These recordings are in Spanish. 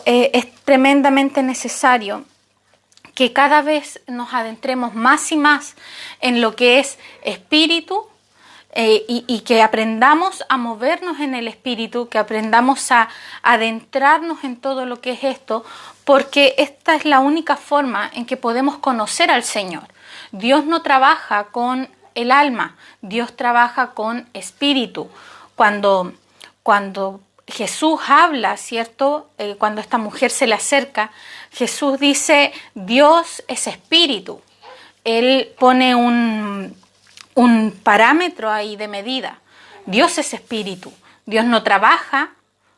es tremendamente necesario que cada vez nos adentremos más y más en lo que es espíritu, y que aprendamos a movernos en el espíritu, que aprendamos a adentrarnos en todo lo que es esto, porque esta es la única forma en que podemos conocer al Señor. Dios no trabaja con el alma, Dios trabaja con espíritu. Cuando Jesús habla, ¿cierto? Cuando esta mujer se le acerca, Jesús dice, Dios es espíritu. Él pone un parámetro ahí de medida. Dios es espíritu. Dios no trabaja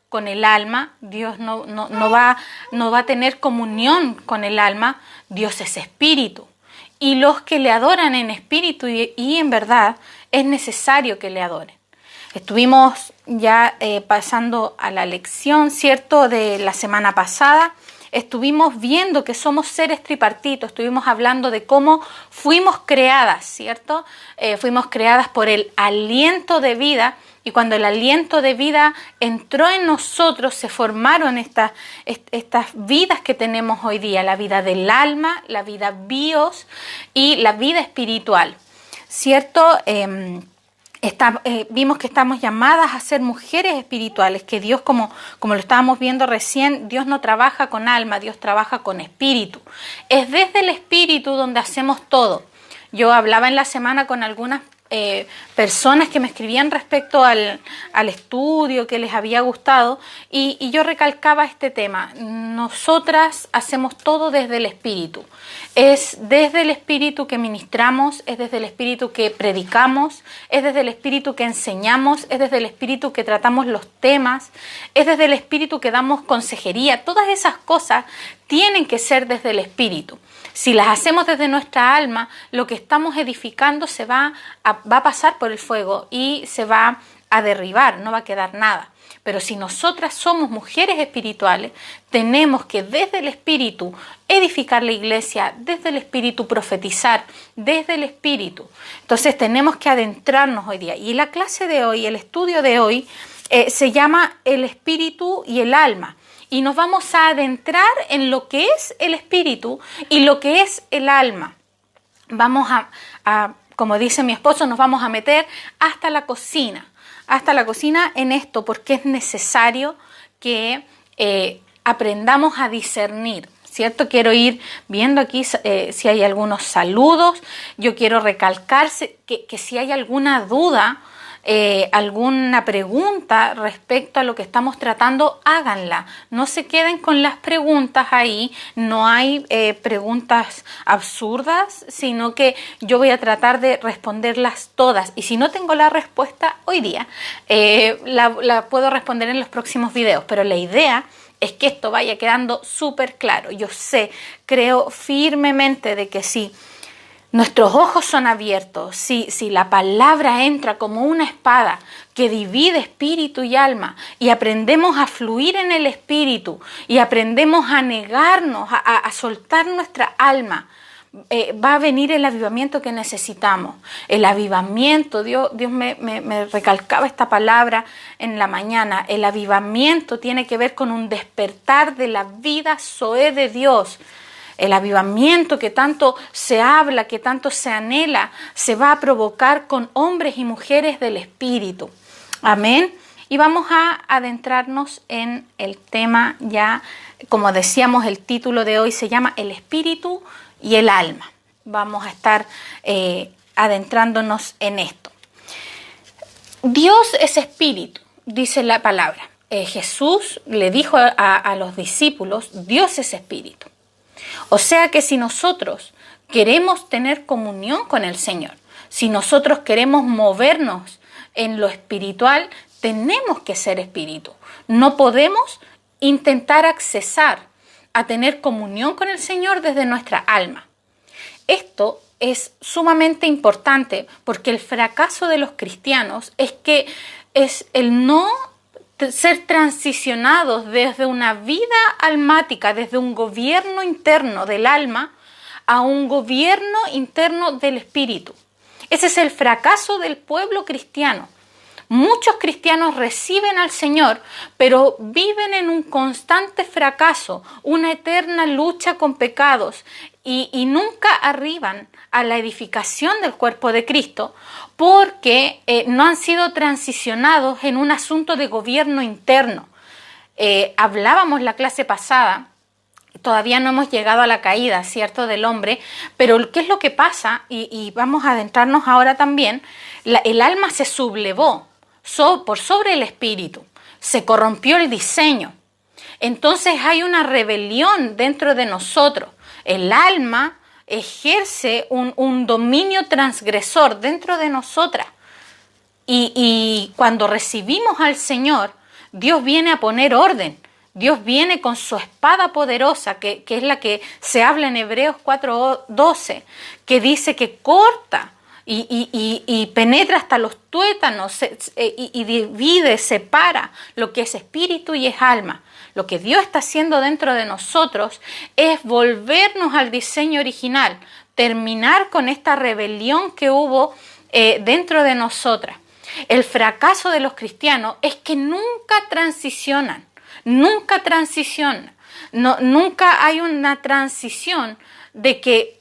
con el alma. Dios no va a tener comunión con el alma. Dios es espíritu. Y los que le adoran en espíritu y en verdad, es necesario que le adoren. Estuvimos ya pasando a la lección, ¿cierto?, de la semana pasada. Estuvimos viendo que somos seres tripartitos, estuvimos hablando de cómo fuimos creadas, ¿cierto? Fuimos creadas por el aliento de vida, y cuando el aliento de vida entró en nosotros, se formaron estas vidas que tenemos hoy día, la vida del alma, la vida bios y la vida espiritual, ¿cierto? Vimos que estamos llamadas a ser mujeres espirituales, que Dios, como lo estábamos viendo recién, Dios no trabaja con alma, Dios trabaja con espíritu. Es desde el espíritu donde hacemos todo. Yo hablaba en la semana con algunas personas que me escribían respecto al estudio que les había gustado, y yo recalcaba este tema. Nosotras hacemos todo desde el espíritu. Es desde el espíritu que ministramos, es desde el espíritu que predicamos, es desde el espíritu que enseñamos, es desde el espíritu que tratamos los temas, es desde el espíritu que damos consejería. Todas esas cosas tienen que ser desde el espíritu. Si las hacemos desde nuestra alma, lo que estamos edificando va a pasar por el fuego y se va a derribar, no va a quedar nada. Pero si nosotras somos mujeres espirituales, tenemos que desde el espíritu edificar la iglesia, desde el espíritu profetizar, desde el espíritu. Entonces tenemos que adentrarnos hoy día. Y la clase de hoy, el estudio de hoy, se llama el espíritu y el alma. Y nos vamos a adentrar en lo que es el espíritu y lo que es el alma. Vamos a, como dice mi esposo, nos vamos a meter hasta la cocina en esto, porque es necesario que aprendamos a discernir, ¿cierto? Quiero ir viendo aquí si hay algunos saludos. Yo quiero recalcar que si hay alguna duda, alguna pregunta respecto a lo que estamos tratando, háganla. No se queden con las preguntas ahí. No hay preguntas absurdas, sino que yo voy a tratar de responderlas todas. Y si no tengo la respuesta hoy día, la puedo responder en los próximos videos. Pero la idea es que esto vaya quedando súper claro. Yo creo firmemente de que sí. Nuestros ojos son abiertos, si la palabra entra como una espada que divide espíritu y alma, y aprendemos a fluir en el espíritu y aprendemos a negarnos, a soltar nuestra alma, va a venir el avivamiento que necesitamos. El avivamiento, Dios me recalcaba esta palabra en la mañana, el avivamiento tiene que ver con un despertar de la vida zoé de Dios. El avivamiento que tanto se habla, que tanto se anhela, se va a provocar con hombres y mujeres del Espíritu. Amén. Y vamos a adentrarnos en el tema ya, como decíamos, el título de hoy se llama El Espíritu y el Alma. Vamos a estar adentrándonos en esto. Dios es Espíritu, dice la palabra. Jesús le dijo a los discípulos, Dios es Espíritu. O sea que si nosotros queremos tener comunión con el Señor, si nosotros queremos movernos en lo espiritual, tenemos que ser espíritu. No podemos intentar accesar a tener comunión con el Señor desde nuestra alma. Esto es sumamente importante porque el fracaso de los cristianos es el no ser transicionados desde una vida almática, desde un gobierno interno del alma a un gobierno interno del espíritu. Ese es el fracaso del pueblo cristiano, Muchos cristianos reciben al Señor, pero viven en un constante fracaso, una eterna lucha con pecados y nunca arriban a la edificación del cuerpo de Cristo porque no han sido transicionados en un asunto de gobierno interno. Hablábamos la clase pasada, todavía no hemos llegado a la caída, ¿cierto?, del hombre, pero ¿qué es lo que pasa? Y vamos a adentrarnos ahora también. El alma se sublevó por sobre el espíritu, se corrompió el diseño. Entonces hay una rebelión dentro de nosotros. El alma ejerce un dominio transgresor dentro de nosotras. Y cuando recibimos al Señor, Dios viene a poner orden. Dios viene con su espada poderosa, que es la que se habla en Hebreos 4:12, que dice que corta y penetra hasta los tuétanos y divide, separa lo que es espíritu y es alma. Lo que Dios está haciendo dentro de nosotros es volvernos al diseño original, terminar con esta rebelión que hubo dentro de nosotras. El fracaso de los cristianos es que nunca transicionan. Nunca hay una transición de que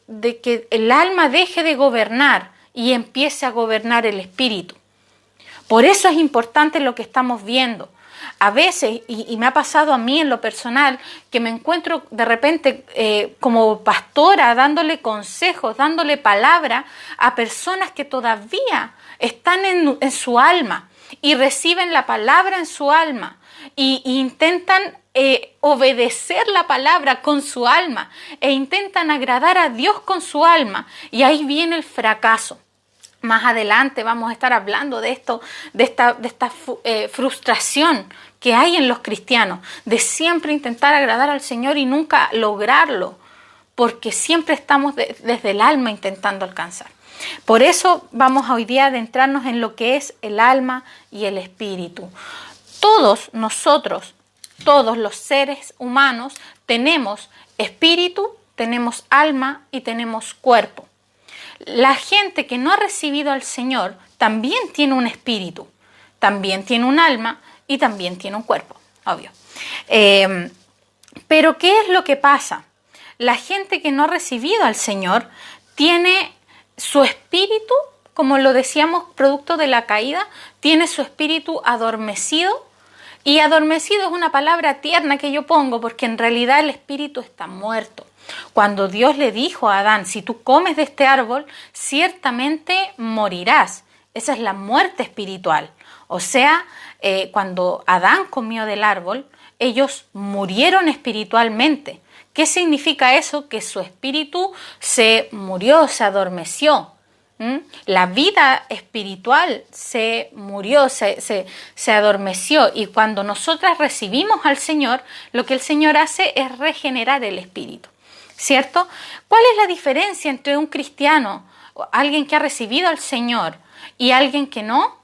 el alma deje de gobernar y empiece a gobernar el espíritu. Por eso es importante lo que estamos viendo. A veces, y me ha pasado a mí en lo personal, que me encuentro de repente como pastora dándole consejos, dándole palabra a personas que todavía están en su alma y reciben la palabra en su alma. Y intentan obedecer la palabra con su alma e intentan agradar a Dios con su alma, y ahí viene el fracaso. Más adelante vamos a estar hablando de esto, de esta frustración que hay en los cristianos, de siempre intentar agradar al Señor y nunca lograrlo, porque siempre estamos desde el alma intentando alcanzar. Por eso vamos hoy día a adentrarnos en lo que es el alma y el espíritu. Todos nosotros, todos los seres humanos, tenemos espíritu, tenemos alma y tenemos cuerpo. La gente que no ha recibido al Señor también tiene un espíritu, también tiene un alma y también tiene un cuerpo, obvio. Pero ¿qué es lo que pasa? La gente que no ha recibido al Señor tiene su espíritu, como lo decíamos, producto de la caída, tiene su espíritu adormecido. Y adormecido es una palabra tierna que yo pongo porque en realidad el espíritu está muerto. Cuando Dios le dijo a Adán, si tú comes de este árbol, ciertamente morirás. Esa es la muerte espiritual. O sea, cuando Adán comió del árbol, ellos murieron espiritualmente. ¿Qué significa eso? Que su espíritu se murió, se adormeció. La vida espiritual se murió, se adormeció, y cuando nosotras recibimos al Señor, lo que el Señor hace es regenerar el espíritu, ¿cierto? ¿Cuál es la diferencia entre un cristiano, alguien que ha recibido al Señor, y alguien que no?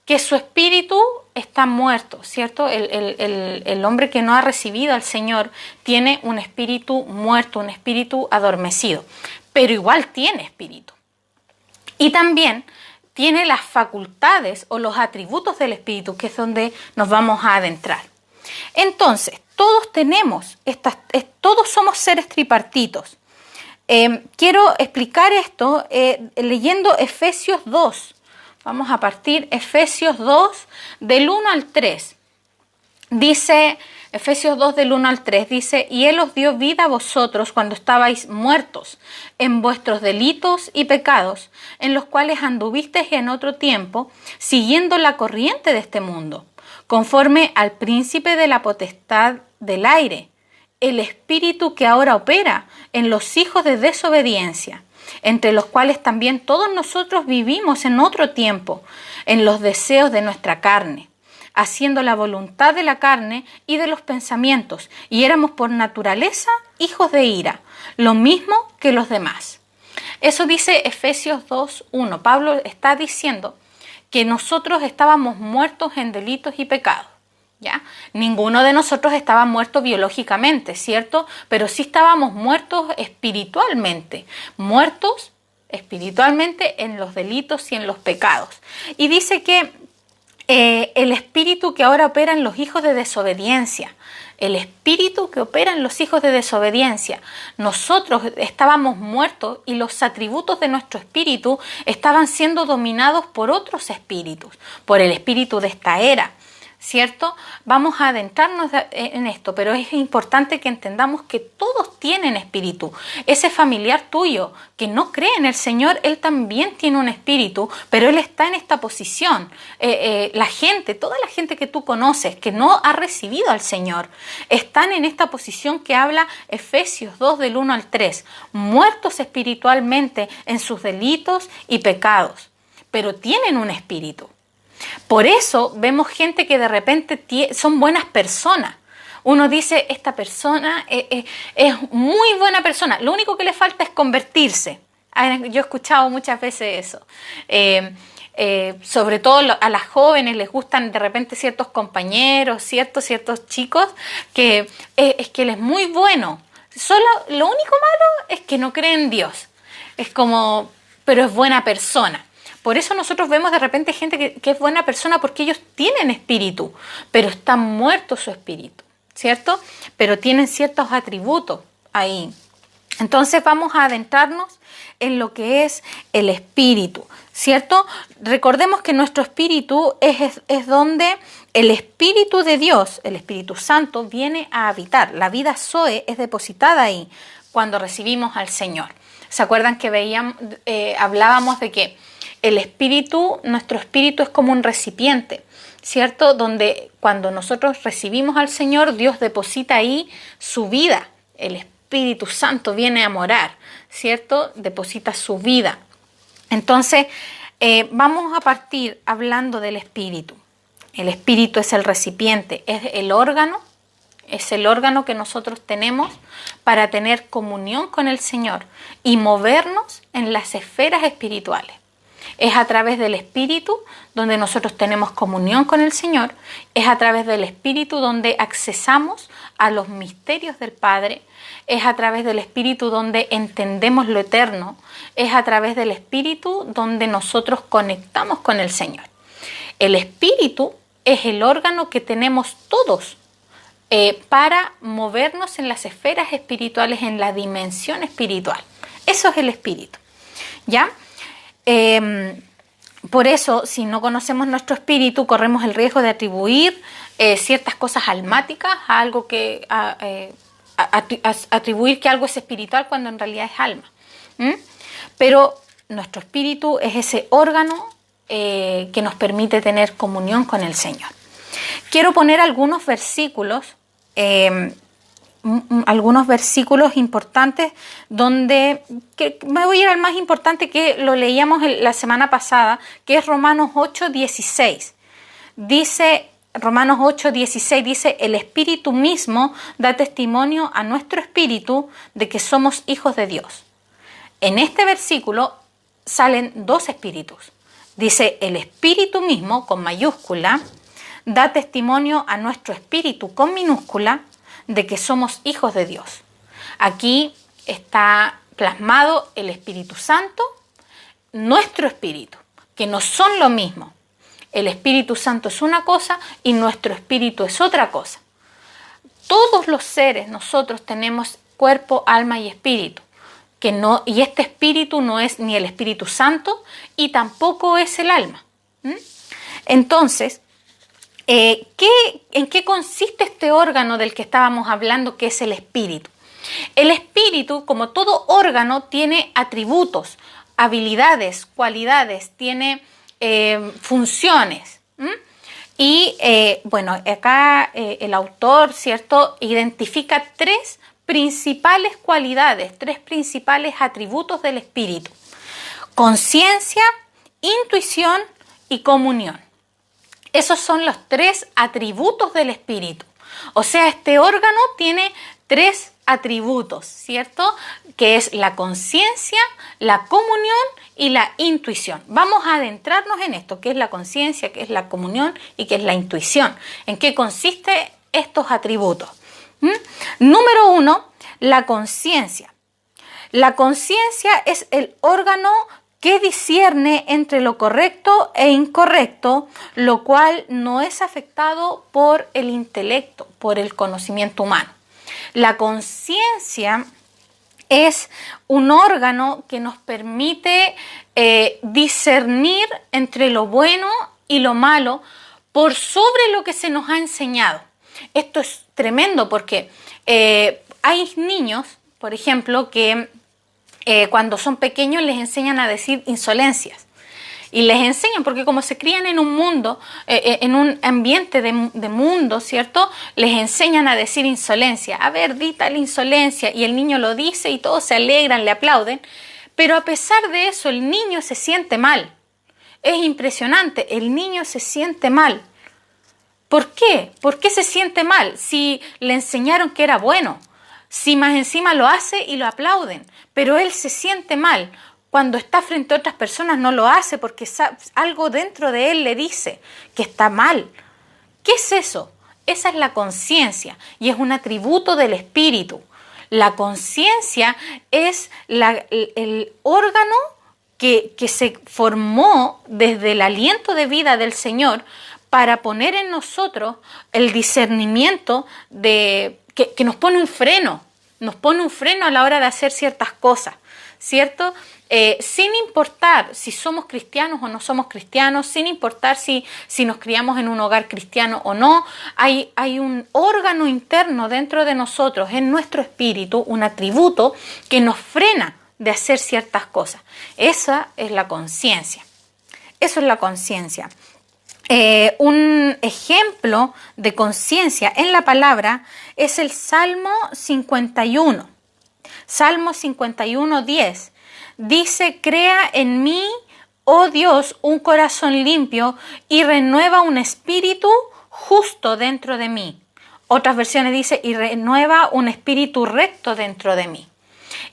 Que su espíritu está muerto, ¿cierto? El hombre que no ha recibido al Señor tiene un espíritu muerto, un espíritu adormecido, pero igual tiene espíritu. Y también tiene las facultades o los atributos del espíritu, que es donde nos vamos a adentrar. Entonces, todos tenemos todos somos seres tripartitos. Quiero explicar esto leyendo Efesios 2. Vamos a partir Efesios 2 del 1 al 3. Dice Efesios 2 del 1 al 3, dice: y Él os dio vida a vosotros cuando estabais muertos en vuestros delitos y pecados, en los cuales anduvisteis en otro tiempo, siguiendo la corriente de este mundo, conforme al príncipe de la potestad del aire, el espíritu que ahora opera en los hijos de desobediencia, entre los cuales también todos nosotros vivimos en otro tiempo, en los deseos de nuestra carne, haciendo la voluntad de la carne y de los pensamientos, y éramos por naturaleza hijos de ira, lo mismo que los demás. Eso dice Efesios 2:1. Pablo está diciendo que nosotros estábamos muertos en delitos y pecados, ¿ya? Ninguno de nosotros estaba muerto biológicamente, ¿cierto? Pero sí estábamos muertos espiritualmente en los delitos y en los pecados. Y dice que el espíritu que ahora opera en los hijos de desobediencia. El espíritu que opera en los hijos de desobediencia. Nosotros estábamos muertos y los atributos de nuestro espíritu estaban siendo dominados por otros espíritus, por el espíritu de esta era, ¿cierto? Vamos a adentrarnos en esto, pero es importante que entendamos que todos tienen espíritu. Ese familiar tuyo que no cree en el Señor, él también tiene un espíritu, pero él está en esta posición. La gente, toda la gente que tú conoces, que no ha recibido al Señor, están en esta posición que habla Efesios 2 del 1 al 3, muertos espiritualmente en sus delitos y pecados, pero tienen un espíritu. Por eso vemos gente que de repente son buenas personas. Uno dice, esta persona es muy buena persona, lo único que le falta es convertirse. Yo he escuchado muchas veces eso. Sobre todo a las jóvenes les gustan de repente ciertos compañeros, ciertos chicos, que es que él es muy bueno. Solo lo único malo es que no cree en Dios. Es como, pero es buena persona. Por eso nosotros vemos de repente gente que es buena persona porque ellos tienen espíritu, pero está muerto su espíritu, ¿cierto? Pero tienen ciertos atributos ahí. Entonces vamos a adentrarnos en lo que es el espíritu, ¿cierto? Recordemos que nuestro espíritu es donde el Espíritu de Dios, el Espíritu Santo, viene a habitar. La vida Zoe es depositada ahí cuando recibimos al Señor. ¿Se acuerdan que hablábamos de que el espíritu, nuestro espíritu es como un recipiente, ¿cierto? Donde cuando nosotros recibimos al Señor, Dios deposita ahí su vida. El Espíritu Santo viene a morar, ¿cierto? Deposita su vida. Entonces, vamos a partir hablando del espíritu. El espíritu es el recipiente, es el órgano que nosotros tenemos para tener comunión con el Señor y movernos en las esferas espirituales. Es a través del Espíritu donde nosotros tenemos comunión con el Señor. Es a través del Espíritu donde accesamos a los misterios del Padre. Es a través del Espíritu donde entendemos lo eterno. Es a través del Espíritu donde nosotros conectamos con el Señor. El Espíritu es el órgano que tenemos todos para movernos en las esferas espirituales, en la dimensión espiritual. Eso es el Espíritu, ¿ya? Por eso, si no conocemos nuestro espíritu, corremos el riesgo de atribuir ciertas cosas almáticas a algo que atribuir que algo es espiritual cuando en realidad es alma. Pero nuestro espíritu es ese órgano que nos permite tener comunión con el Señor. Quiero poner algunos versículos importantes que me voy a ir al más importante, que lo leíamos la semana pasada, que es Romanos 8:16. Dice Romanos 8:16, dice: el Espíritu mismo da testimonio a nuestro espíritu de que somos hijos de Dios. En este versículo salen dos espíritus. Dice: el Espíritu mismo, con mayúscula, da testimonio a nuestro espíritu, con minúscula, de que somos hijos de Dios. Aquí está plasmado el Espíritu Santo, nuestro espíritu, que no son lo mismo. El Espíritu Santo es una cosa y nuestro espíritu es otra cosa. Todos los seres, nosotros tenemos cuerpo, alma y espíritu. Y este espíritu no es ni el Espíritu Santo y tampoco es el alma. Entonces, ¿en qué consiste este órgano del que estábamos hablando, que es el espíritu? El espíritu, como todo órgano, tiene atributos, habilidades, cualidades, tiene funciones. Y bueno, acá el autor, ¿cierto?, identifica tres principales cualidades, tres principales atributos del espíritu: conciencia, intuición y comunión. Esos son los tres atributos del espíritu. O sea, este órgano tiene tres atributos, ¿cierto? Que es la conciencia, la comunión y la intuición. Vamos a adentrarnos en esto: qué es la conciencia, qué es la comunión y qué es la intuición. ¿En qué consisten estos atributos? Número 1, la conciencia. La conciencia es el órgano que discierne entre lo correcto e incorrecto, lo cual no es afectado por el intelecto, por el conocimiento humano. La conciencia es un órgano que nos permite discernir entre lo bueno y lo malo por sobre lo que se nos ha enseñado. Esto es tremendo porque hay niños, por ejemplo, que cuando son pequeños les enseñan a decir insolencias. Y les enseñan, porque como se crían en un mundo, en un ambiente de mundo, ¿cierto? Les enseñan a decir insolencia. A ver, di tal insolencia. Y el niño lo dice y todos se alegran, le aplauden. Pero a pesar de eso, el niño se siente mal. Es impresionante, el niño se siente mal. ¿Por qué? ¿Por qué se siente mal? Si le enseñaron que era bueno. Si más encima lo hace y lo aplauden. Pero él se siente mal. Cuando está frente a otras personas no lo hace porque algo dentro de él le dice que está mal. ¿Qué es eso? Esa es la conciencia y es un atributo del espíritu. La conciencia es el órgano que se formó desde el aliento de vida del Señor para poner en nosotros el discernimiento que nos pone un freno. Nos pone un freno a la hora de hacer ciertas cosas, ¿cierto? Sin importar si somos cristianos o no somos cristianos, sin importar si nos criamos en un hogar cristiano o no, hay un órgano interno dentro de nosotros, en nuestro espíritu, un atributo que nos frena de hacer ciertas cosas. Esa es la conciencia. Eso es la conciencia. Un ejemplo de conciencia en la palabra es el Salmo 51. Salmo 51, 10. Dice, crea en mí, oh Dios, un corazón limpio y renueva un espíritu justo dentro de mí. Otras versiones dice, y renueva un espíritu recto dentro de mí.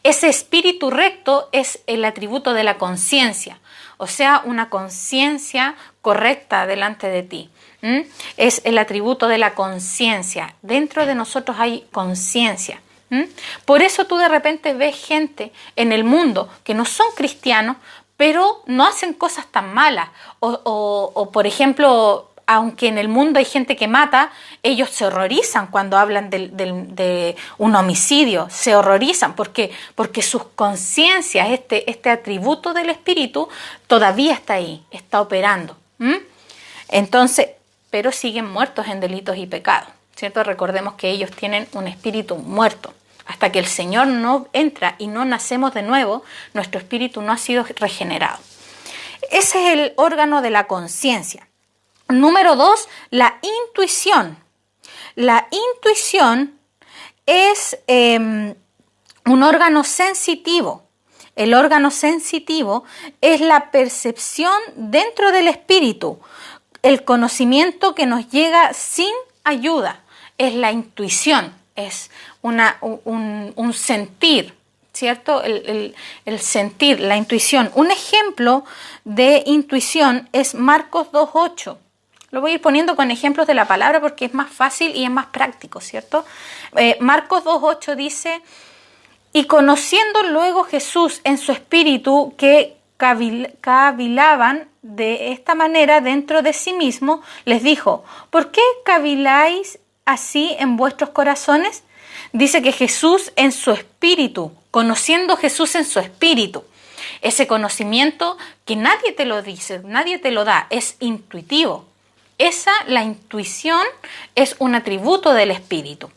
Ese espíritu recto es el atributo de la conciencia, o sea, una conciencia correcta delante de ti. Es el atributo de la conciencia. Dentro de nosotros hay conciencia. Por eso tú de repente ves gente en el mundo que no son cristianos, pero no hacen cosas tan malas. O por ejemplo, aunque en el mundo hay gente que mata, ellos se horrorizan cuando hablan de un homicidio, se horrorizan porque sus conciencias, este atributo del espíritu, todavía está ahí, está operando. Entonces, pero siguen muertos en delitos y pecados, ¿cierto? Recordemos que ellos tienen un espíritu muerto. Hasta que el Señor no entra y no nacemos de nuevo, nuestro espíritu no ha sido regenerado. Ese es el órgano de la conciencia. Número 2, la intuición. La intuición es un órgano sensitivo. El órgano sensitivo es la percepción dentro del espíritu, el conocimiento que nos llega sin ayuda. Es la intuición, es un sentir, ¿cierto? El sentir, la intuición. Un ejemplo de intuición es Marcos 2:8. Lo voy a ir poniendo con ejemplos de la palabra porque es más fácil y es más práctico, ¿cierto? Marcos 2:8 dice, y conociendo luego Jesús en su espíritu que cavilaban de esta manera dentro de sí mismo, les dijo, ¿por qué caviláis así en vuestros corazones? Dice que Jesús en su espíritu, conociendo Jesús en su espíritu, ese conocimiento que nadie te lo dice, nadie te lo da, es intuitivo. La intuición es un atributo del espíritu.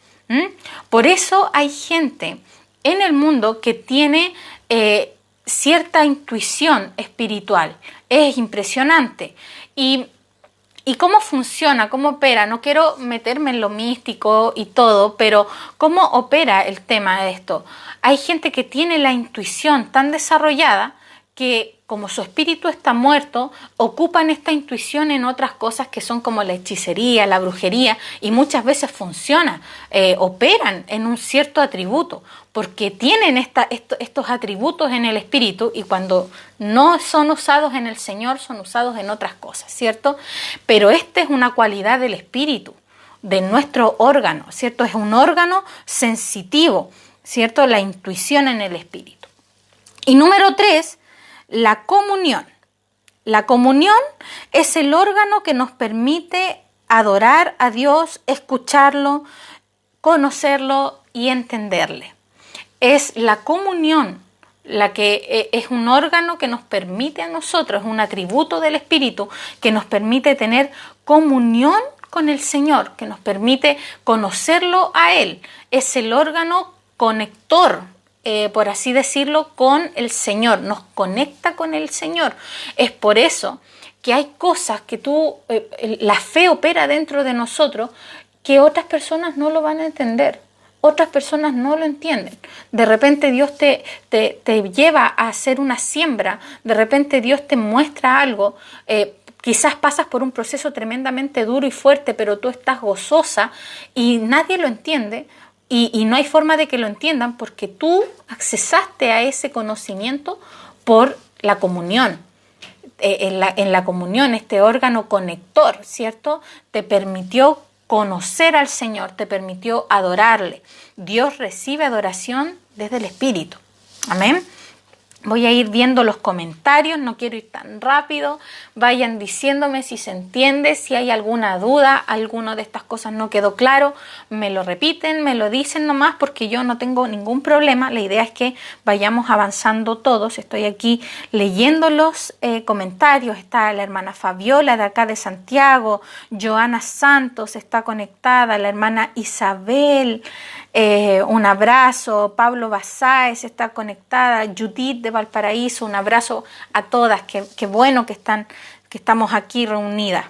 Por eso hay gente en el mundo que tiene cierta intuición espiritual. Es impresionante. ¿Y cómo funciona? ¿Cómo opera? No quiero meterme en lo místico y todo, pero ¿cómo opera el tema de esto? Hay gente que tiene la intuición tan desarrollada que, como su espíritu está muerto, ocupan esta intuición en otras cosas que son como la hechicería, la brujería, y muchas veces funciona, operan en un cierto atributo, porque tienen estos atributos en el espíritu y cuando no son usados en el Señor, son usados en otras cosas, ¿cierto? Pero esta es una cualidad del espíritu, de nuestro órgano, ¿cierto? Es un órgano sensitivo, ¿cierto? La intuición en el espíritu. Y número 3, la comunión. La comunión es el órgano que nos permite adorar a Dios, escucharlo, conocerlo y entenderle. Es la comunión la que es un órgano que nos permite a nosotros, es un atributo del Espíritu que nos permite tener comunión con el Señor, que nos permite conocerlo a Él. Es el órgano conector, por así decirlo, con el Señor, nos conecta con el Señor. Es por eso que hay cosas que la fe opera dentro de nosotros que otras personas no lo van a entender. Otras personas no lo entienden. De repente Dios te lleva a hacer una siembra, de repente Dios te muestra algo, quizás pasas por un proceso tremendamente duro y fuerte, pero tú estás gozosa y nadie lo entiende y no hay forma de que lo entiendan porque tú accesaste a ese conocimiento por la comunión. En la comunión, este órgano conector, ¿cierto? Te permitió conocer al Señor, te permitió adorarle. Dios recibe adoración desde el Espíritu. Amén. Voy a ir viendo los comentarios, no quiero ir tan rápido. Vayan diciéndome si se entiende, si hay alguna duda, alguna de estas cosas no quedó claro. Me lo repiten, me lo dicen nomás porque yo no tengo ningún problema. La idea es que vayamos avanzando todos. Estoy aquí leyendo los comentarios. Está la hermana Fabiola de acá de Santiago. Joana Santos está conectada. La hermana Isabel. Un abrazo. Pablo Basáez está conectada. Judith de Valparaíso, un abrazo a todas, qué bueno que estamos aquí reunidas.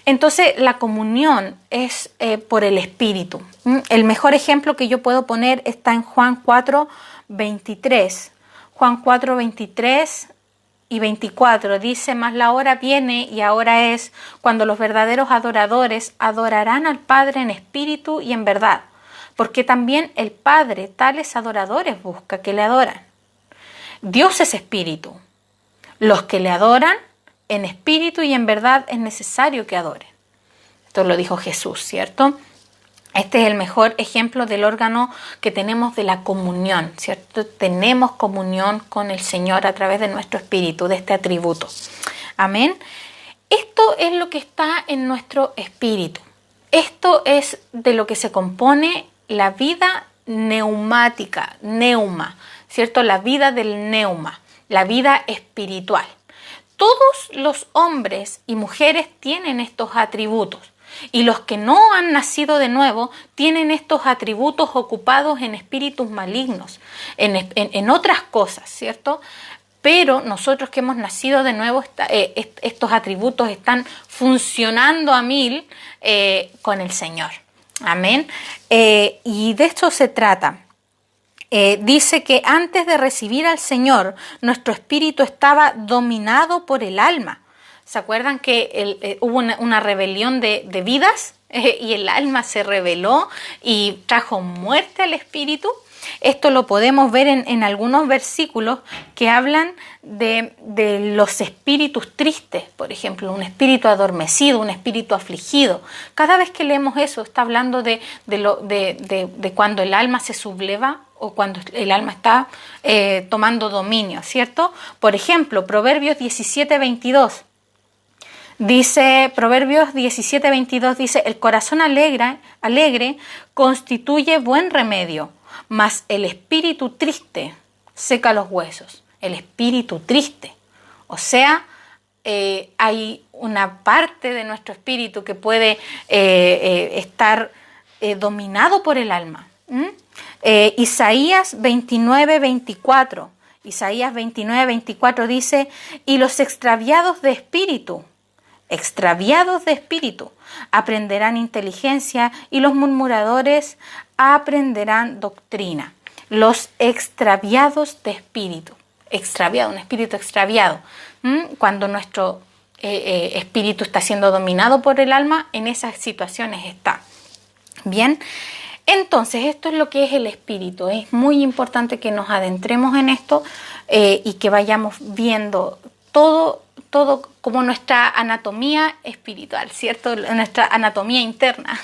Entonces la comunión es por el Espíritu. El mejor ejemplo que yo puedo poner está en Juan 4:23. Juan 4:23 y 24 dice: mas la hora viene y ahora es cuando los verdaderos adoradores adorarán al Padre en espíritu y en verdad, porque también el Padre tales adoradores busca que le adoran. Dios es espíritu. Los que le adoran en espíritu y en verdad es necesario que adoren. Esto lo dijo Jesús, ¿cierto? Este es el mejor ejemplo del órgano que tenemos de la comunión, ¿cierto? Tenemos comunión con el Señor a través de nuestro espíritu, de este atributo. Amén. Esto es lo que está en nuestro espíritu. Esto es de lo que se compone la vida neumática, neuma, ¿cierto? La vida del neuma, la vida espiritual. Todos los hombres y mujeres tienen estos atributos y los que no han nacido de nuevo tienen estos atributos ocupados en espíritus malignos, en otras cosas, ¿cierto? Pero nosotros que hemos nacido de nuevo, estos atributos están funcionando a 1000 con el Señor. Amén. Y de esto se trata. Dice que antes de recibir al Señor, nuestro espíritu estaba dominado por el alma. ¿Se acuerdan que hubo una rebelión de vidas? Y el alma se rebeló y trajo muerte al espíritu. Esto lo podemos ver en algunos versículos que hablan de los espíritus tristes, por ejemplo, un espíritu adormecido, un espíritu afligido. Cada vez que leemos eso, está hablando de cuando el alma se subleva o cuando el alma está tomando dominio, ¿cierto? Por ejemplo, Proverbios 17:22. Dice, Proverbios 17:22 dice: el corazón alegre constituye buen remedio, mas el espíritu triste seca los huesos. El espíritu triste. O sea, hay una parte de nuestro espíritu que puede estar dominado por el alma. Isaías 29:24. Isaías 29:24 dice: y los extraviados de espíritu aprenderán inteligencia, y los murmuradores aprenderán doctrina. Los extraviados de espíritu. Un espíritu extraviado. Cuando nuestro espíritu está siendo dominado por el alma, en esas situaciones está. Bien, entonces esto es lo que es el espíritu. Es muy importante que nos adentremos en esto y que vayamos viendo todo como nuestra anatomía espiritual, ¿cierto? Nuestra anatomía interna,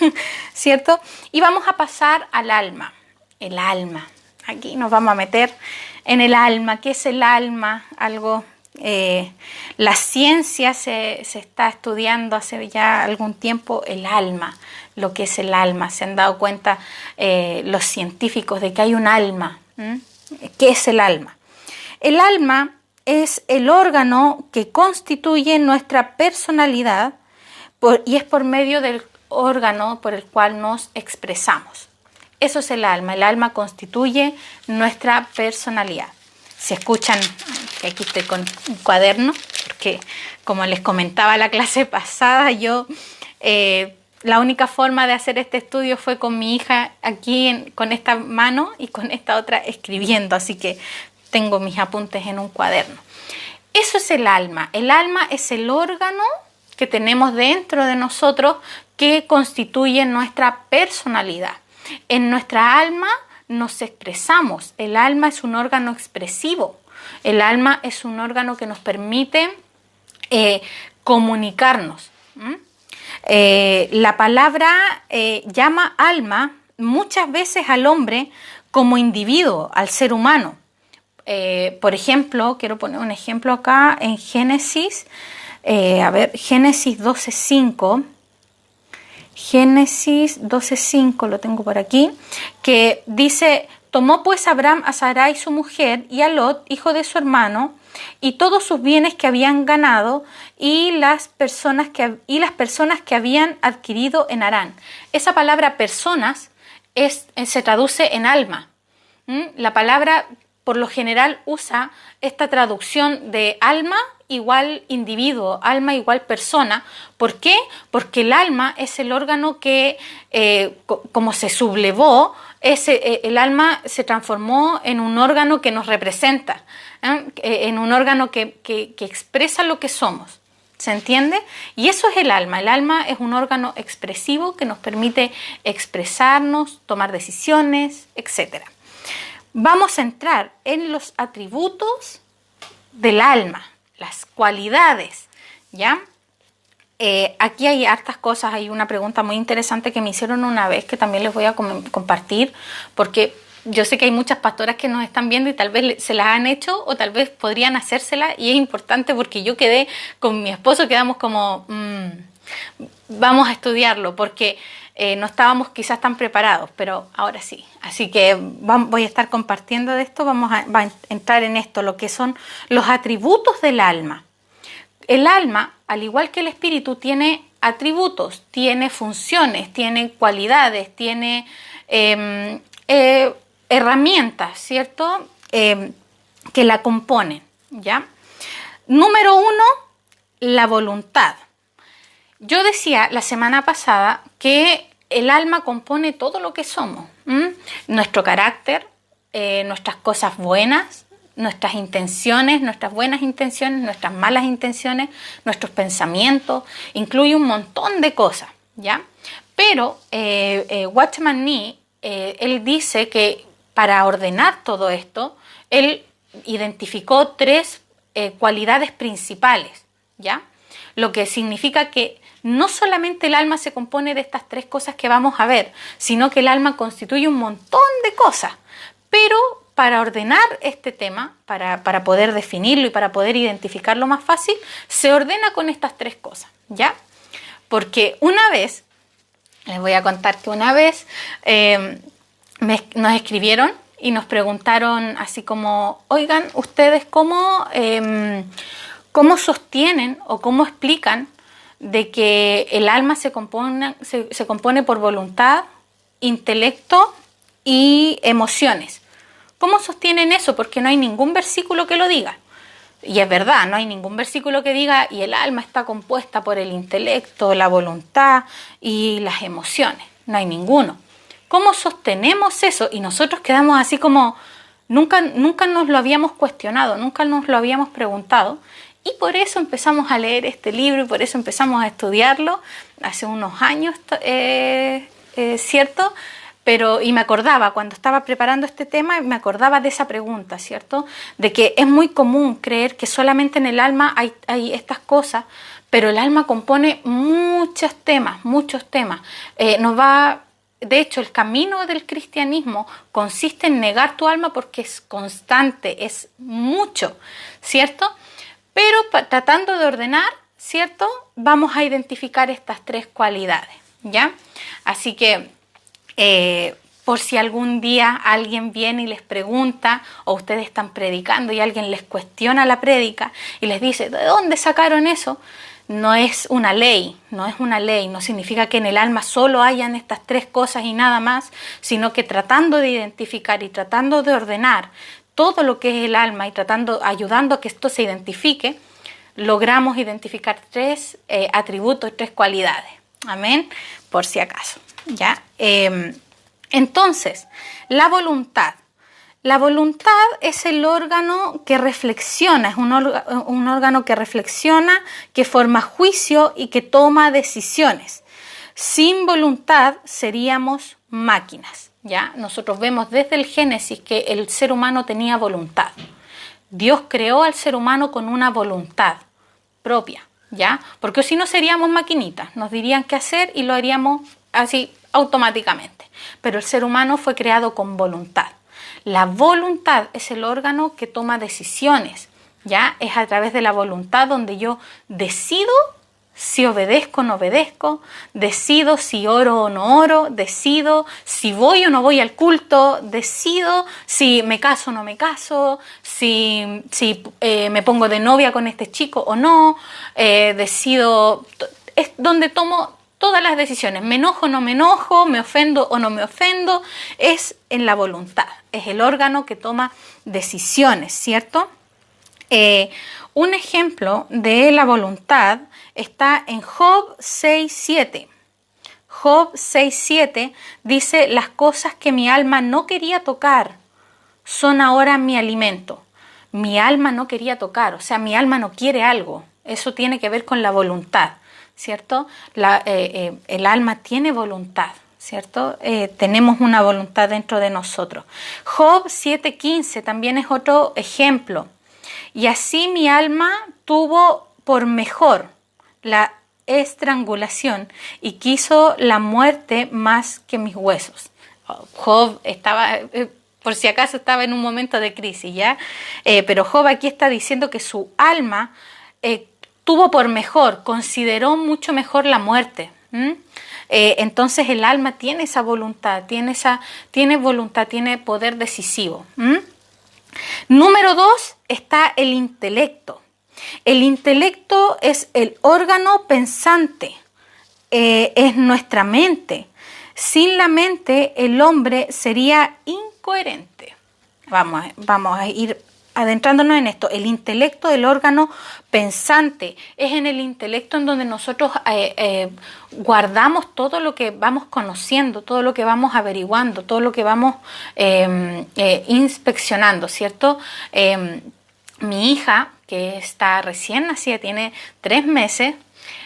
¿cierto? Y vamos a pasar al alma. El alma. Aquí nos vamos a meter en el alma. ¿Qué es el alma? Algo La ciencia se está estudiando hace ya algún tiempo el alma, lo que es el alma. Se han dado cuenta los científicos de que hay un alma. ¿Qué es el alma? El alma es el órgano que constituye nuestra personalidad y es por medio del órgano por el cual nos expresamos. Eso es el alma. El alma constituye nuestra personalidad. Si escuchan, que aquí estoy con un cuaderno, porque como les comentaba la clase pasada, yo la única forma de hacer este estudio fue con mi hija aquí con esta mano y con esta otra escribiendo, así que tengo mis apuntes en un cuaderno. Eso es el alma. El alma es el órgano que tenemos dentro de nosotros que constituye nuestra personalidad. En nuestra alma nos expresamos. El alma es un órgano expresivo. El alma es un órgano que nos permite comunicarnos. La palabra llama alma muchas veces al hombre como individuo, al ser humano. Por ejemplo, quiero poner un ejemplo acá en Génesis, Génesis 12:5. Génesis 12:5, lo tengo por aquí, que dice: tomó pues Abraham a Sarai su mujer y a Lot, hijo de su hermano, y todos sus bienes que habían ganado y las personas que habían adquirido en Harán. Esa palabra personas se traduce en alma. La palabra por lo general usa esta traducción de alma igual individuo, alma igual persona. ¿Por qué? Porque el alma es el órgano que, como se sublevó, el alma se transformó en un órgano que nos representa, en un órgano que expresa lo que somos. ¿Se entiende? Y eso es el alma. El alma es un órgano expresivo que nos permite expresarnos, tomar decisiones, etc. Vamos a entrar en los atributos del alma, las cualidades, ¿ya? Aquí hay hartas cosas. Hay una pregunta muy interesante que me hicieron una vez que también les voy a compartir, porque yo sé que hay muchas pastoras que nos están viendo y tal vez se las han hecho o tal vez podrían hacérsela, y es importante porque yo quedé con mi esposo, quedamos como, vamos a estudiarlo, porque no estábamos quizás tan preparados, pero ahora sí. Así que voy a estar compartiendo de esto, vamos a entrar en esto, lo que son los atributos del alma. El alma, al igual que el espíritu, tiene atributos, tiene funciones, tiene cualidades, tiene herramientas, ¿cierto? Que la componen, ¿ya? Número 1, la voluntad. Yo decía la semana pasada que el alma compone todo lo que somos, nuestro carácter, nuestras cosas buenas, nuestras intenciones, nuestras buenas intenciones, nuestras malas intenciones, nuestros pensamientos, incluye un montón de cosas, ¿ya? Pero Watchman Nee, él dice que para ordenar todo esto, él identificó 3 cualidades principales, ¿ya? Lo que significa que no solamente el alma se compone de estas 3 cosas que vamos a ver, sino que el alma constituye un montón de cosas. Pero para ordenar este tema, para poder definirlo y para poder identificarlo más fácil, se ordena con estas 3 cosas, ¿ya? Porque una vez, les voy a contar que una vez nos escribieron y nos preguntaron así como: oigan, ¿ustedes cómo sostienen o cómo explican de que el alma se compone por voluntad, intelecto y emociones? ¿Cómo sostienen eso? Porque no hay ningún versículo que lo diga. Y es verdad, no hay ningún versículo que diga y el alma está compuesta por el intelecto, la voluntad y las emociones. No hay ninguno. ¿Cómo sostenemos eso? Y nosotros quedamos así como, nunca nos lo habíamos cuestionado, nunca nos lo habíamos preguntado. Y por eso empezamos a leer este libro y por eso empezamos a estudiarlo hace unos años, ¿cierto? Y me acordaba, cuando estaba preparando este tema, me acordaba de esa pregunta, ¿cierto? De que es muy común creer que solamente en el alma hay estas cosas, pero el alma compone muchos temas. De hecho, el camino del cristianismo consiste en negar tu alma porque es constante, es mucho, ¿cierto? Pero tratando de ordenar, ¿cierto? Vamos a identificar estas 3 cualidades, ¿ya? Así que por si algún día alguien viene y les pregunta, o ustedes están predicando y alguien les cuestiona la prédica y les dice, ¿de dónde sacaron eso? No es una ley, no significa que en el alma solo hayan estas 3 cosas y nada más, sino que tratando de identificar y tratando de ordenar todo lo que es el alma y ayudando a que esto se identifique, logramos identificar 3 atributos, 3 cualidades. Amén, por si acaso, ¿ya? Entonces, la voluntad. La voluntad es el órgano que reflexiona, es un órgano que reflexiona, que forma juicio y que toma decisiones. Sin voluntad seríamos máquinas, ¿ya? Nosotros vemos desde el Génesis que el ser humano tenía voluntad. Dios creó al ser humano con una voluntad propia, ¿ya? Porque si no seríamos maquinitas, nos dirían qué hacer y lo haríamos así automáticamente. Pero el ser humano fue creado con voluntad. La voluntad es el órgano que toma decisiones, ¿ya? Es a través de la voluntad donde yo decido si obedezco o no obedezco, decido si oro o no oro, decido si voy o no voy al culto, decido si me caso o no me caso, si me pongo de novia con este chico o no, decido, es donde tomo todas las decisiones, me enojo o no me enojo, me ofendo o no me ofendo, es en la voluntad, es el órgano que toma decisiones, ¿cierto? Un ejemplo de la voluntad está en Job 6:7. Job 6:7 dice, las cosas que mi alma no quería tocar son ahora mi alimento. Mi alma no quería tocar, o sea, mi alma no quiere algo. Eso tiene que ver con la voluntad, ¿cierto? El alma tiene voluntad, ¿cierto? Tenemos una voluntad dentro de nosotros. Job 7:15 también es otro ejemplo. Y así mi alma tuvo por mejor la estrangulación y quiso la muerte más que mis huesos. Job estaba, por si acaso estaba en un momento de crisis, ¿ya? Pero Job aquí está diciendo que su alma tuvo por mejor, consideró mucho mejor la muerte. Entonces el alma tiene esa voluntad, tiene voluntad, tiene poder decisivo. Número 2 está el intelecto. El intelecto es el órgano pensante, es nuestra mente. Sin la mente el hombre sería incoherente. Vamos a ir adentrándonos en esto. El intelecto del órgano pensante es en el intelecto en donde nosotros guardamos todo lo que vamos conociendo, todo lo que vamos averiguando, todo lo que vamos inspeccionando, ¿cierto? Mi hija, que está recién nacida, tiene 3 meses,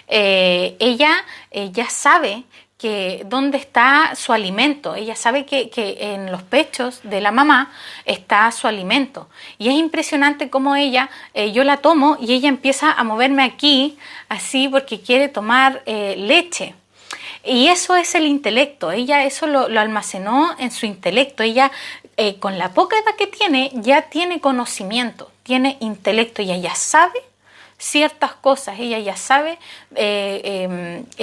ella ya sabe que dónde está su alimento. Ella sabe que en los pechos de la mamá está su alimento. Y es impresionante cómo ella, yo la tomo y ella empieza a moverme aquí, así porque quiere tomar leche. Y eso es el intelecto. Ella eso lo almacenó en su intelecto. Ella, con la poca edad que tiene, ya tiene conocimiento, tiene intelecto y ella sabe ciertas cosas, ella ya sabe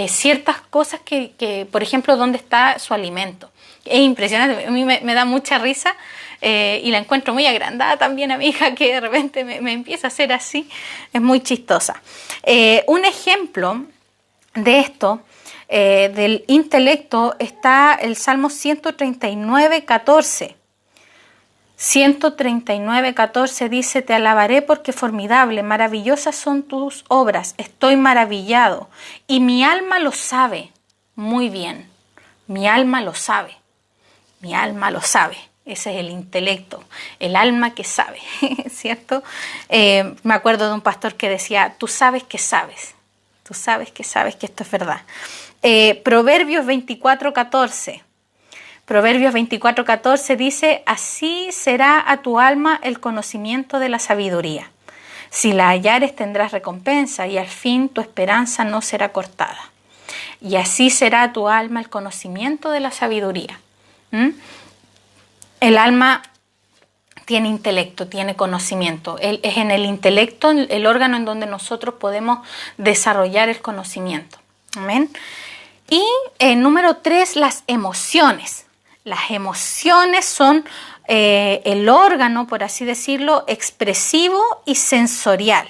ciertas cosas que, por ejemplo, dónde está su alimento. Es impresionante, a mí me da mucha risa y la encuentro muy agrandada también a mi hija, que de repente me empieza a hacer así, es muy chistosa. Un ejemplo de esto, del intelecto, está el Salmo 139:14. 139:14 dice, te alabaré porque formidable, maravillosas son tus obras, estoy maravillado y mi alma lo sabe muy bien, mi alma lo sabe, mi alma lo sabe, ese es el intelecto, el alma que sabe, ¿cierto? Me acuerdo de un pastor que decía, tú sabes que sabes que esto es verdad. Proverbios 24:14. Proverbios 24:14 dice, así será a tu alma el conocimiento de la sabiduría. Si la hallares tendrás recompensa y al fin tu esperanza no será cortada. Y así será a tu alma el conocimiento de la sabiduría. El alma tiene intelecto, tiene conocimiento. Es en el intelecto el órgano en donde nosotros podemos desarrollar el conocimiento. Amén. Y número 3, las emociones. Las emociones son el órgano, por así decirlo, expresivo y sensorial.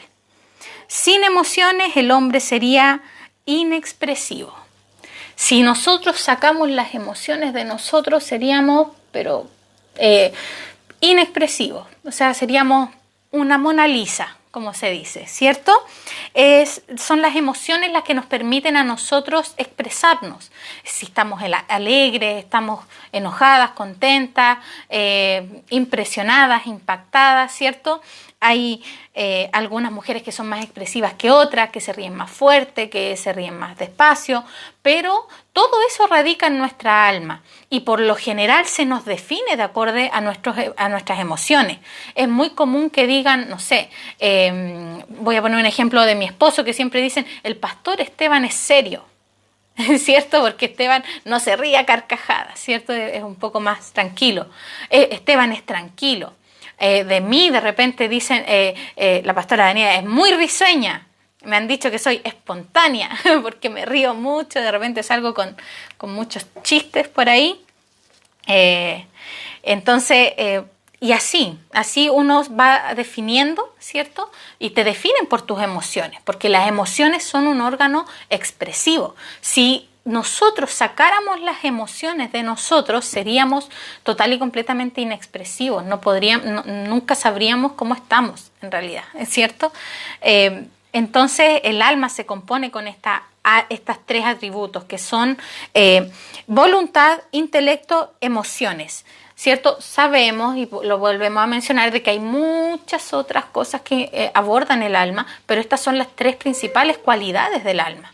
Sin emociones el hombre sería inexpresivo. Si nosotros sacamos las emociones de nosotros seríamos, pero inexpresivos. O sea, seríamos una Mona Lisa, como se dice, ¿cierto? Son las emociones las que nos permiten a nosotros expresarnos. Si estamos alegres, estamos enojadas, contentas, impresionadas, impactadas, ¿cierto? Hay algunas mujeres que son más expresivas que otras, que se ríen más fuerte, que se ríen más despacio, pero todo eso radica en nuestra alma y por lo general se nos define de acuerdo a nuestras emociones. Es muy común que digan, no sé, voy a poner un ejemplo de mi esposo, que siempre dicen, el pastor Esteban es serio. ¿Cierto? Porque Esteban no se ríe a carcajadas, ¿cierto? Es un poco más tranquilo. Esteban es tranquilo. De mí de repente dicen, la pastora Daniela es muy risueña. Me han dicho que soy espontánea porque me río mucho, de repente salgo con muchos chistes por ahí. Entonces, y así uno va definiendo, ¿cierto? Y te definen por tus emociones, porque las emociones son un órgano expresivo. Si nosotros sacáramos las emociones de nosotros, seríamos total y completamente inexpresivos. Nunca sabríamos cómo estamos, en realidad, ¿es cierto? Entonces, el alma se compone con estas 3 atributos, que son voluntad, intelecto, emociones. ¿Cierto? Sabemos, y lo volvemos a mencionar, de que hay muchas otras cosas que abordan el alma, pero estas son las 3 principales cualidades del alma.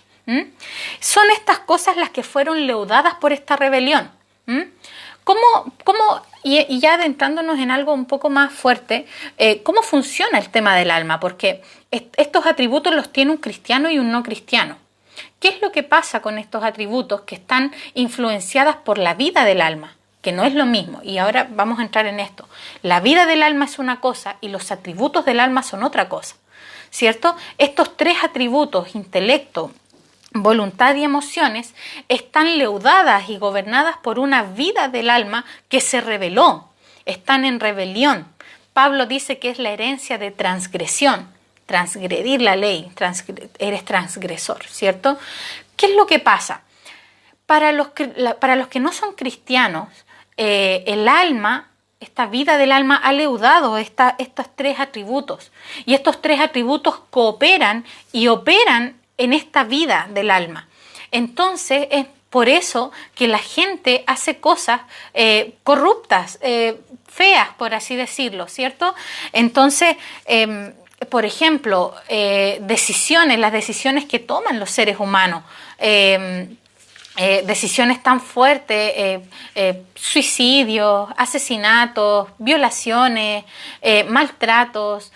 Son estas cosas las que fueron leudadas por esta rebelión. Y ya adentrándonos en algo un poco más fuerte, ¿cómo funciona el tema del alma? Porque estos atributos los tiene un cristiano y un no cristiano. ¿Qué es lo que pasa con estos atributos que están influenciadas por la vida del alma? Que no es lo mismo, y ahora vamos a entrar en esto. La vida del alma es una cosa y los atributos del alma son otra cosa, ¿cierto? Estos 3 atributos, intelecto, voluntad y emociones, están leudadas y gobernadas por una vida del alma que se rebeló, están en rebelión. Pablo dice que es la herencia de transgresión, transgredir la ley, eres transgresor, ¿cierto? ¿Qué es lo que pasa? Para los que no son cristianos, el alma, esta vida del alma ha leudado estos 3 atributos, y estos 3 atributos cooperan y operan en esta vida del alma. Entonces es por eso que la gente hace cosas corruptas, feas, por así decirlo, ¿cierto? Entonces, por ejemplo, las decisiones que toman los seres humanos, decisiones tan fuertes, suicidios, asesinatos, violaciones, maltratos,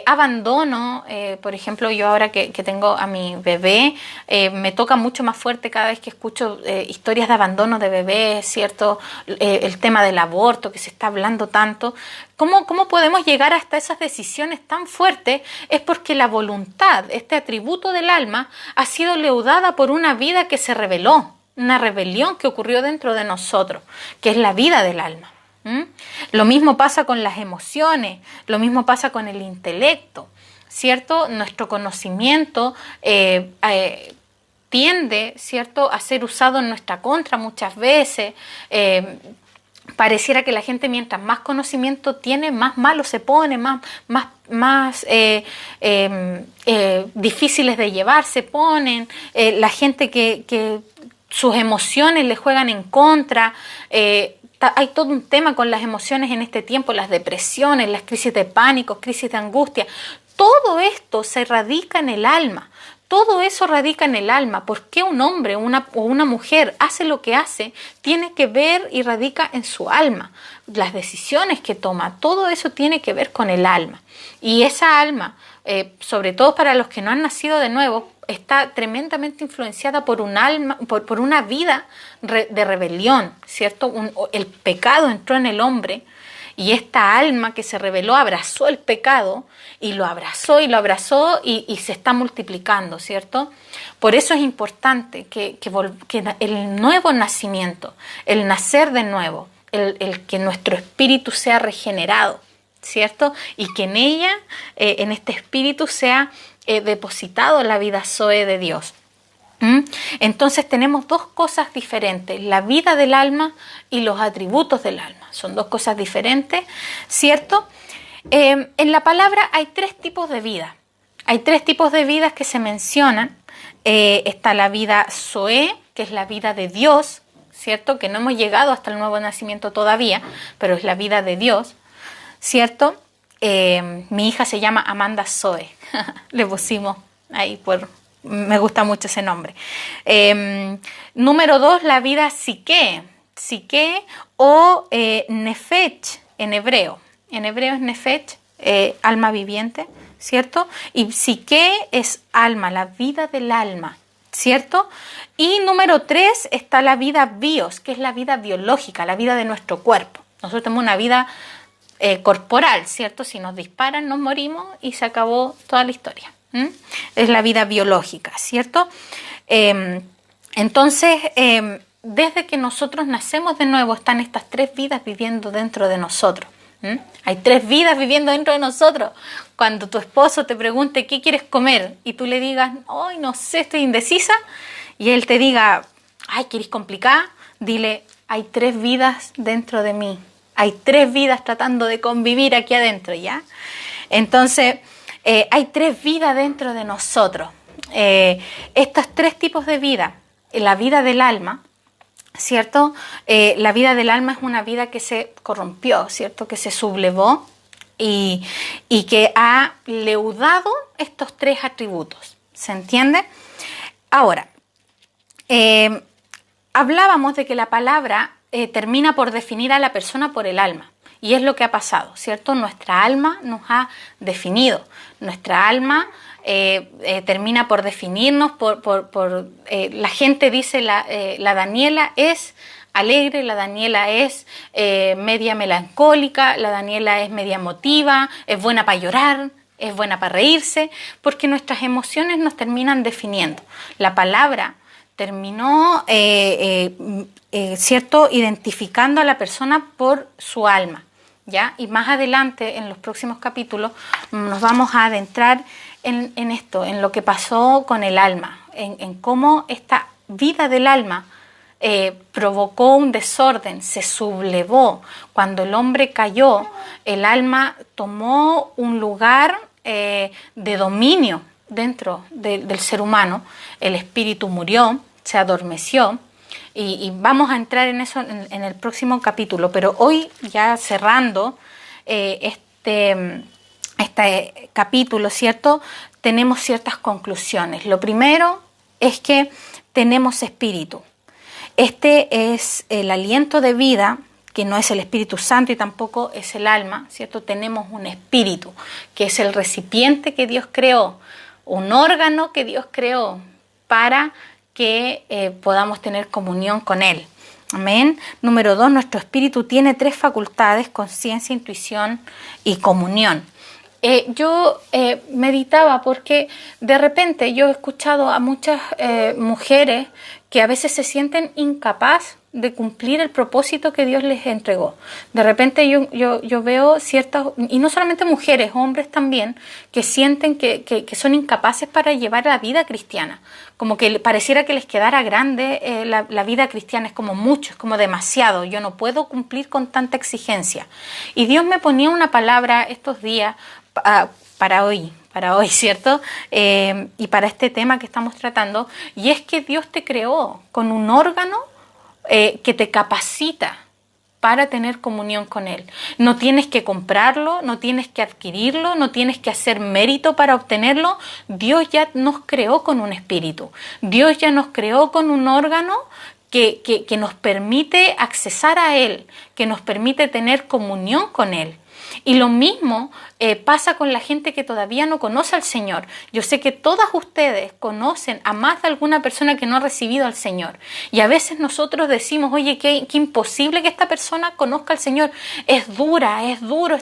abandono. Por ejemplo, yo ahora que tengo a mi bebé, me toca mucho más fuerte cada vez que escucho historias de abandono de bebés, ¿cierto? El tema del aborto, que se está hablando tanto. ¿Cómo podemos llegar hasta esas decisiones tan fuertes? Es porque la voluntad, este atributo del alma, ha sido leudada por una vida que se rebeló. Una rebelión que ocurrió dentro de nosotros, que es la vida del alma. Lo mismo pasa con las emociones, lo mismo pasa con el intelecto, ¿cierto? Nuestro conocimiento tiende, ¿cierto?, a ser usado en nuestra contra muchas veces. Pareciera que la gente, mientras más conocimiento tiene, más malo se pone, más difíciles de llevar se ponen. La gente que sus emociones le juegan en contra. Hay todo un tema con las emociones en este tiempo, las depresiones, las crisis de pánico, crisis de angustia. Todo esto se radica en el alma. Todo eso radica en el alma. ¿Por qué un hombre o una mujer hace lo que hace? Tiene que ver y radica en su alma. Las decisiones que toma, todo eso tiene que ver con el alma. Y esa alma, sobre todo para los que no han nacido de nuevo, está tremendamente influenciada por un alma, por una vida de rebelión, ¿cierto? El pecado entró en el hombre Y esta alma que se rebeló abrazó el pecado y lo abrazó y lo abrazó y se está multiplicando, ¿cierto? Por eso es importante que el nuevo nacimiento, el nacer de nuevo, el que nuestro espíritu sea regenerado, ¿cierto? Y que en ella, en este espíritu, sea depositado la vida Zoe de Dios. Entonces tenemos dos cosas diferentes, la vida del alma y los atributos del alma. Son dos cosas diferentes, ¿cierto? En la palabra hay tres tipos de vida. Hay tres tipos de vidas que se mencionan. Está la vida Zoe, que es la vida de Dios, ¿cierto? Que no hemos llegado hasta el nuevo nacimiento todavía, pero es la vida de Dios, ¿cierto? Mi hija se llama Amanda Zoe. Le pusimos ahí me gusta mucho ese nombre. Número 2, la vida Psique o Nefesh en hebreo. En hebreo es Nefesh, alma viviente, ¿cierto? Y Psique es alma, la vida del alma, ¿cierto? Y número 3 está la vida bios, que es la vida biológica, la vida de nuestro cuerpo. Nosotros tenemos una vida corporal, ¿cierto? Si nos disparan, nos morimos y se acabó toda la historia. Es la vida biológica, ¿cierto? Entonces, desde que nosotros nacemos de nuevo, están estas tres vidas viviendo dentro de nosotros. Hay tres vidas viviendo dentro de nosotros. Cuando tu esposo te pregunte qué quieres comer y tú le digas, ay, no sé, estoy indecisa, y él te diga, ay, ¿quieres complicar? Dile, hay tres vidas dentro de mí. Hay tres vidas tratando de convivir aquí adentro, ¿ya? Entonces, hay tres vidas dentro de nosotros. Estos tres tipos de vida, la vida del alma, ¿cierto? La vida del alma es una vida que se corrompió, ¿cierto? Que se sublevó y que ha leudado estos tres atributos. ¿Se entiende? Ahora, hablábamos de que la palabra termina por definir a la persona por el alma. Y es lo que ha pasado, ¿cierto? Nuestra alma nos ha definido. Nuestra alma termina por definirnos, la gente dice la Daniela es alegre, la Daniela es media melancólica, la Daniela es media emotiva, es buena para llorar, es buena para reírse, porque nuestras emociones nos terminan definiendo. La palabra terminó, ¿cierto?, identificando a la persona por su alma, ¿ya? Y más adelante, en los próximos capítulos, nos vamos a adentrar en esto, en lo que pasó con el alma, en cómo esta vida del alma provocó un desorden, se sublevó. Cuando el hombre cayó, el alma tomó un lugar de dominio dentro del ser humano, el espíritu murió, se adormeció, y vamos a entrar en eso en el próximo capítulo, pero hoy ya cerrando este capítulo, ¿cierto? Tenemos ciertas conclusiones. Lo primero es que tenemos espíritu. Este es el aliento de vida, que no es el Espíritu Santo y tampoco es el alma, ¿cierto? Tenemos un espíritu, que es el recipiente que Dios creó, un órgano que Dios creó para que podamos tener comunión con Él. Amén. Número 2, nuestro espíritu tiene tres facultades: conciencia, intuición y comunión. Yo meditaba porque de repente yo he escuchado a muchas mujeres que a veces se sienten incapaces de cumplir el propósito que Dios les entregó. De repente yo veo ciertas, y no solamente mujeres, hombres también, que sienten que son incapaces para llevar la vida cristiana. Como que pareciera que les quedara grande la vida cristiana, es como mucho, es como demasiado. Yo no puedo cumplir con tanta exigencia. Y Dios me ponía una palabra estos días para hoy, ¿cierto? Y para este tema que estamos tratando, y es que Dios te creó con un órgano que te capacita para tener comunión con Él. No tienes que comprarlo, no tienes que adquirirlo, no tienes que hacer mérito para obtenerlo. Dios ya nos creó con un espíritu. Dios ya nos creó con un órgano que nos permite accesar a Él, que nos permite tener comunión con Él. Y lo mismo pasa con la gente que todavía no conoce al Señor. Yo sé que todas ustedes conocen a más de alguna persona que no ha recibido al Señor. Y a veces nosotros decimos, oye, qué imposible que esta persona conozca al Señor. Es duro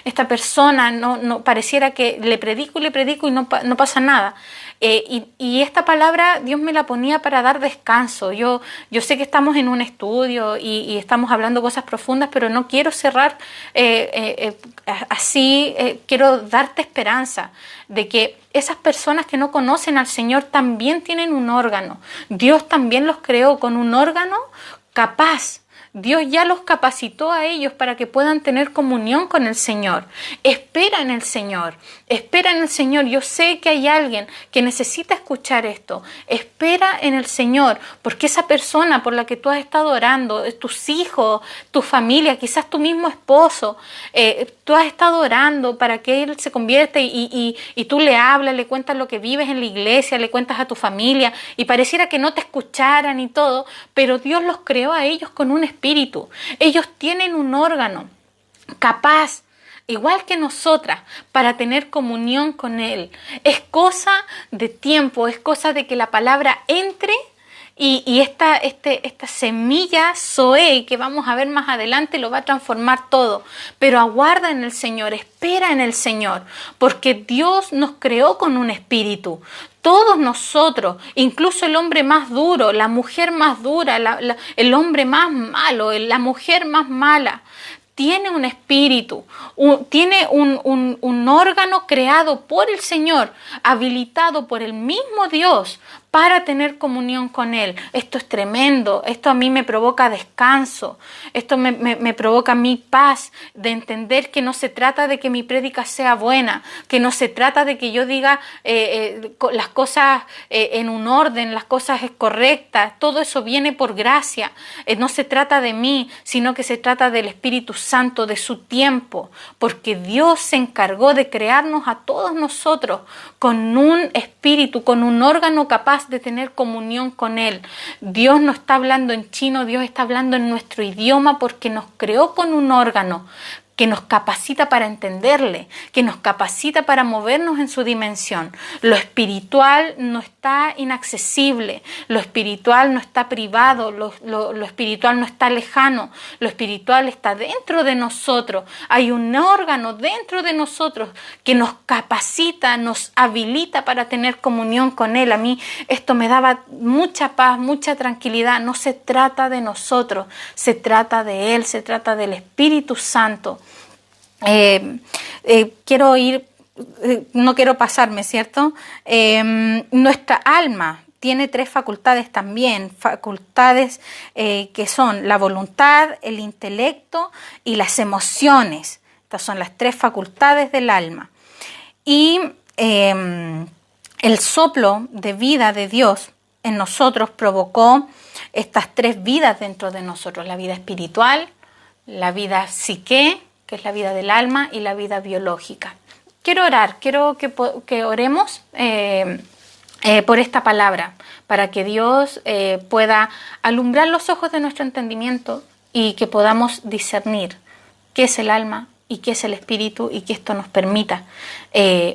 esta persona, no pareciera que le predico y no pasa nada. Y esta palabra Dios me la ponía para dar descanso. Yo sé que estamos en un estudio y estamos hablando cosas profundas, pero no quiero cerrar así. Quiero darte esperanza de que esas personas que no conocen al Señor también tienen un órgano. Dios también los creó con un órgano capaz. Dios ya los capacitó a ellos para que puedan tener comunión con el Señor. Espera en el Señor, espera en el Señor. Yo sé que hay alguien que necesita escuchar esto. Espera en el Señor, porque esa persona por la que tú has estado orando, tus hijos, tu familia, quizás tu mismo esposo, tú has estado orando para que él se convierta y tú le hablas, le cuentas lo que vives en la iglesia, le cuentas a tu familia y pareciera que no te escucharan y todo, pero Dios los creó a ellos con un espíritu. Ellos tienen un órgano capaz, igual que nosotras, para tener comunión con Él. Es cosa de tiempo, es cosa de que la palabra entre y esta semilla Zoe que vamos a ver más adelante lo va a transformar todo. Pero aguarda en el Señor, espera en el Señor, porque Dios nos creó con un espíritu. Todos nosotros, incluso el hombre más duro, la mujer más dura, el hombre más malo, la mujer más mala, tiene un espíritu, tiene un órgano creado por el Señor, habilitado por el mismo Dios para tener comunión con Él. Esto es tremendo, esto a mí me provoca descanso, esto me provoca a mí paz, de entender que no se trata de que mi prédica sea buena, que no se trata de que yo diga las cosas en un orden, las cosas correctas, todo eso viene por gracia. No se trata de mí, sino que se trata del Espíritu Santo, de su tiempo, porque Dios se encargó de crearnos a todos nosotros con un espíritu, con un órgano capaz de tener comunión con Él. Dios no está hablando en chino, Dios está hablando en nuestro idioma porque nos creó con un órgano que nos capacita para entenderle, que nos capacita para movernos en su dimensión. Lo espiritual no está inaccesible, lo espiritual no está privado, lo espiritual no está lejano, lo espiritual está dentro de nosotros. Hay un órgano dentro de nosotros que nos capacita, nos habilita para tener comunión con Él. A mí esto me daba mucha paz, mucha tranquilidad. No se trata de nosotros, se trata de Él, se trata del Espíritu Santo. No quiero pasarme, ¿cierto? Nuestra alma tiene 3 facultades también, facultades que son la voluntad, el intelecto y las emociones. Estas son las 3 facultades del alma. Y el soplo de vida de Dios en nosotros provocó estas 3 vidas dentro de nosotros: la vida espiritual, la vida psique, que es la vida del alma, y la vida biológica. Quiero orar, quiero que oremos por esta palabra, para que Dios pueda alumbrar los ojos de nuestro entendimiento y que podamos discernir qué es el alma y qué es el espíritu, y que esto nos permita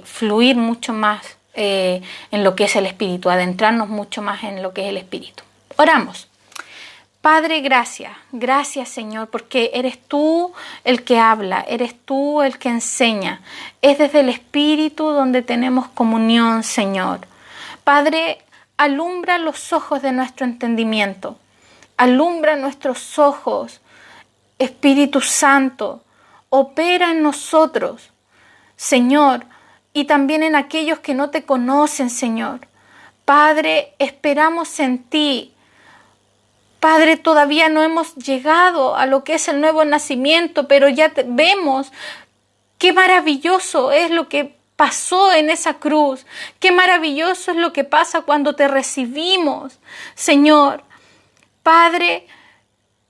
fluir mucho más en lo que es el espíritu, adentrarnos mucho más en lo que es el espíritu. Oramos. Padre, gracias Señor, porque eres tú el que habla, eres tú el que enseña. Es desde el Espíritu donde tenemos comunión, Señor. Padre, alumbra los ojos de nuestro entendimiento, alumbra nuestros ojos. Espíritu Santo, opera en nosotros, Señor, y también en aquellos que no te conocen, Señor. Padre, esperamos en ti. Padre, todavía no hemos llegado a lo que es el nuevo nacimiento, pero ya vemos qué maravilloso es lo que pasó en esa cruz. Qué maravilloso es lo que pasa cuando te recibimos, Señor. Padre,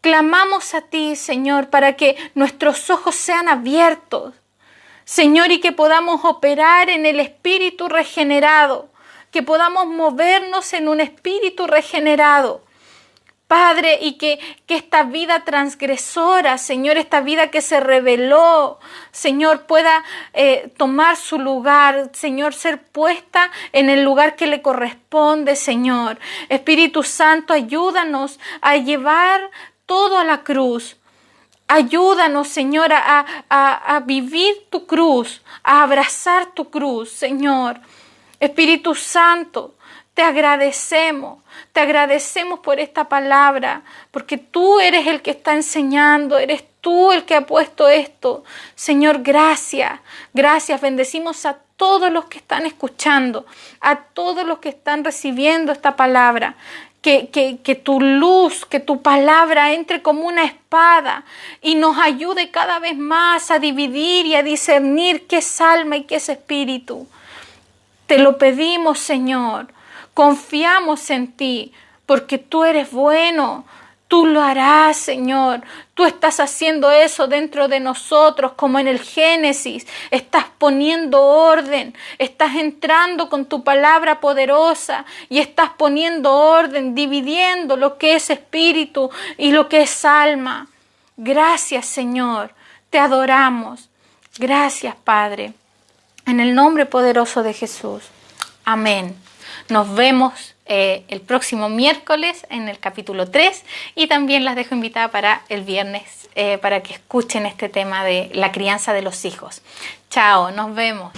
clamamos a ti, Señor, para que nuestros ojos sean abiertos, Señor, y que podamos operar en el espíritu regenerado, que podamos movernos en un espíritu regenerado. Padre, y que esta vida transgresora, Señor, esta vida que se rebeló, Señor, pueda tomar su lugar, Señor, ser puesta en el lugar que le corresponde, Señor. Espíritu Santo, ayúdanos a llevar todo a la cruz. Ayúdanos, Señor, a vivir tu cruz, a abrazar tu cruz, Señor. Espíritu Santo, te agradecemos por esta palabra, porque tú eres el que está enseñando, eres tú el que ha puesto esto. Señor, gracias, gracias. Bendecimos a todos los que están escuchando, a todos los que están recibiendo esta palabra. Que tu luz, que tu palabra entre como una espada y nos ayude cada vez más a dividir y a discernir qué es alma y qué es espíritu. Te lo pedimos, Señor. Confiamos en ti, porque tú eres bueno. Tú lo harás, Señor. Tú estás haciendo eso dentro de nosotros, como en el Génesis. Estás poniendo orden. Estás entrando con tu palabra poderosa y estás poniendo orden, dividiendo lo que es espíritu y lo que es alma. Gracias, Señor. Te adoramos. Gracias, Padre. En el nombre poderoso de Jesús. Amén. Nos vemos el próximo miércoles en el capítulo 3 y también las dejo invitadas para el viernes para que escuchen este tema de la crianza de los hijos. Chao, nos vemos.